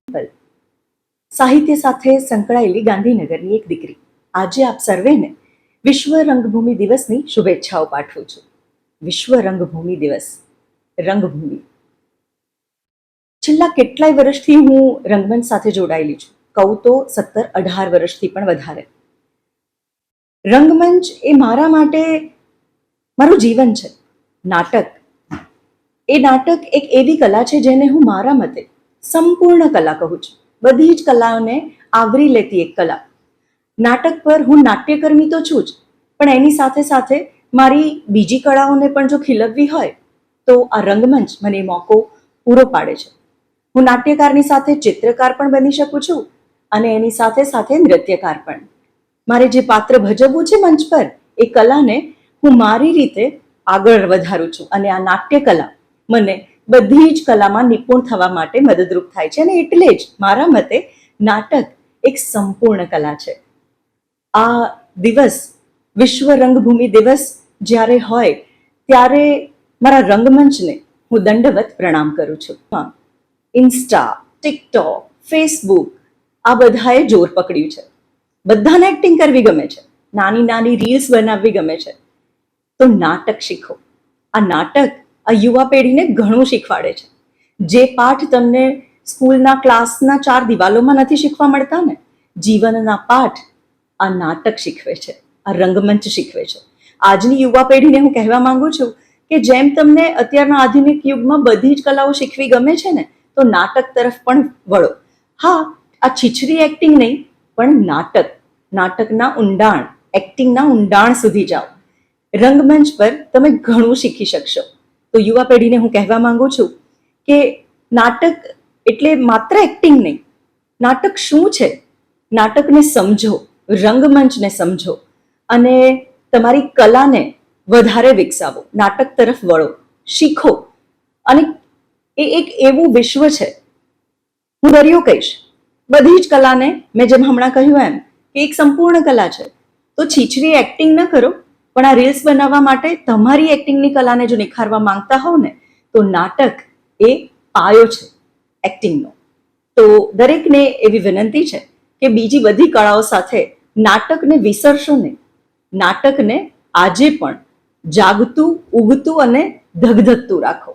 સાહિત્ય સાથે સંકળાયેલી ગાંધીનગરની એક દીકરી. આજે આપ સર્વેને વિશ્વ રંગભૂમિ દિવસની શુભેચ્છાઓ પાઠવું છું. વિશ્વ રંગભૂમિ દિવસ, રંગભૂમિ. છેલ્લા કેટલાય વર્ષથી હું રંગમંચ સાથે જોડાયેલી છું. કહું તો 17-18 વર્ષથી પણ વધારે. રંગમંચ એ મારા માટે મારું જીવન છે. નાટક એ નાટક એક એવી કલા છે જેને હું મારા મતે સંપૂર્ણ કલા કહું છું. બધી જ કલાઓને આવરી લેતી એક કલા. નાટક પર હું નાટ્યકર્મી તો છું જ, પણ એની સાથે સાથે મારી બીજી કળાઓને પણ જો ખીલવવી હોય તો આ રંગમંચ મને એ મોકો પૂરો પાડે છે. હું નાટ્યકારની સાથે ચિત્રકાર પણ બની શકું છું અને એની સાથે સાથે નૃત્યકાર પણ. મારે જે પાત્ર ભજવવું છે મંચ પર, એ કલાને હું મારી રીતે આગળ વધારું છું અને આ નાટ્ય કલા મને બધી જ કલામાં નિપુણ થવા માટે મદદરૂપ થાય છે. અને એટલે જ મારા મતે નાટક એક સંપૂર્ણ કલા છે. આ દિવસ, વિશ્વ રંગભૂમિ દિવસ જ્યારે હોય ત્યારે મારા રંગમંચને હું દંડવત પ્રણામ કરું છું. ઇન્સ્ટા, ટિકટોક, ફેસબુક આ બધાએ જોર પકડ્યું છે. બધાને એક્ટિંગ કરવી ગમે છે, નાની નાની રીલ્સ બનાવવી ગમે છે. તો નાટક શીખો. આ નાટક આ યુવા પેઢીને ઘણું શીખવાડે છે. જે પાઠ તમને સ્કૂલના ક્લાસના 4 દિવાલોમાં નથી શીખવા મળતા ને, જીવનના પાઠ આ નાટક શીખવે છે, આ રંગમંચ શીખવે છે. આજની યુવા પેઢીને હું કહેવા માંગુ છું કે જેમ તમને અત્યારના આધુનિક યુગમાં બધી જ કલાઓ શીખવી ગમે છે ને, તો નાટક તરફ પણ વળો. હા, આ છીછરી એક્ટિંગ નહીં, પણ નાટક, નાટકના ઊંડાણ, એક્ટિંગના ઊંડાણ સુધી જાઓ. રંગમંચ પર તમે ઘણું શીખી શકશો. તો યુવા પેઢીને હું કહેવા માંગુ છું કે નાટક એટલે માત્ર એક્ટિંગ નહીં. નાટક શું છે? નાટકને સમજો, રંગમંચને સમજો અને તમારી કલાને વધારે વિકસાવો. નાટક તરફ વળો, શીખો. અને એ એક એવું વિશ્વ છે, હું દરિયો કહીશ. બધી જ કલાને મેં જેમ હમણાં કહ્યું એમ કે એક સંપૂર્ણ કલા છે. તો છીછરી એક્ટિંગ ન કરો, પણ આ રીલ્સ બનાવવા માટે તમારી એક્ટિંગની કલાને જો નિખારવા માંગતા હોવ ને, તો નાટક એ પાયો છે એક્ટિંગનો. તો દરેકને એવી વિનંતી છે કે બીજી બધી કળાઓ સાથે નાટકને વિસરશો નહીં. નાટકને આજે પણ જાગતું, ઉગતું અને ધગધગતું રાખો.